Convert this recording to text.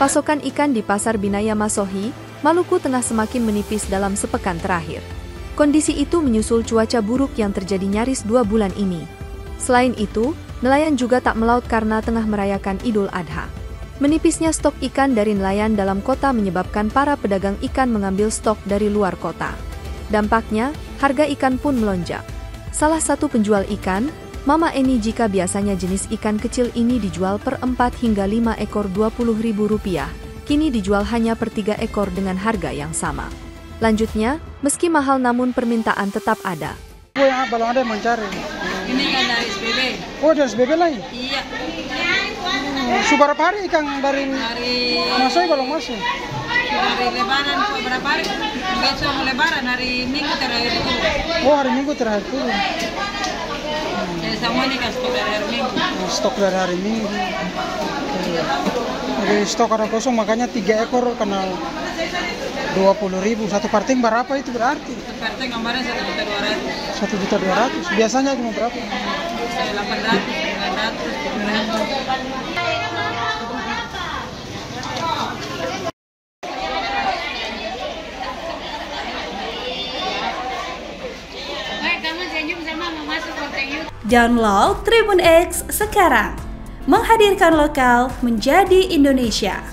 Pasokan ikan di Pasar Binaya Masohi, Maluku Tengah semakin menipis dalam sepekan terakhir. Kondisi itu menyusul cuaca buruk yang terjadi nyaris 2 bulan ini. Selain itu, nelayan juga tak melaut karena tengah merayakan Idul Adha. Menipisnya stok ikan dari nelayan dalam kota menyebabkan para pedagang ikan mengambil stok dari luar kota. Dampaknya, harga ikan pun melonjak. Salah satu penjual ikan, Mama Eni, jika biasanya jenis ikan kecil ini dijual per 4 hingga 5 ekor Rp20.000, kini dijual hanya per 3 ekor dengan harga yang sama. Lanjutnya, meski mahal namun permintaan tetap ada. Balong ada yang mencari. Ini kan dari SBB. Oh, dari SBB lagi? Iya. Sudah berapa hari ikan dari Masohi balong masuk? Dari Lebaran beberapa hari. Besok Lebaran hari Minggu terakhir itu. Oh, hari Minggu terakhir itu. Jadi semua ini kan stok dari hari Minggu. Stok dari hari Minggu. Jadi stok ada kosong, makanya 3 ekor kena 20.000. Satu parting berapa itu berarti? Satu parting kemarin 1.200.000. 1.200.000. Biasanya cuma berapa? 800, 900, 700. Download Tribun X sekarang, menghadirkan lokal menjadi Indonesia.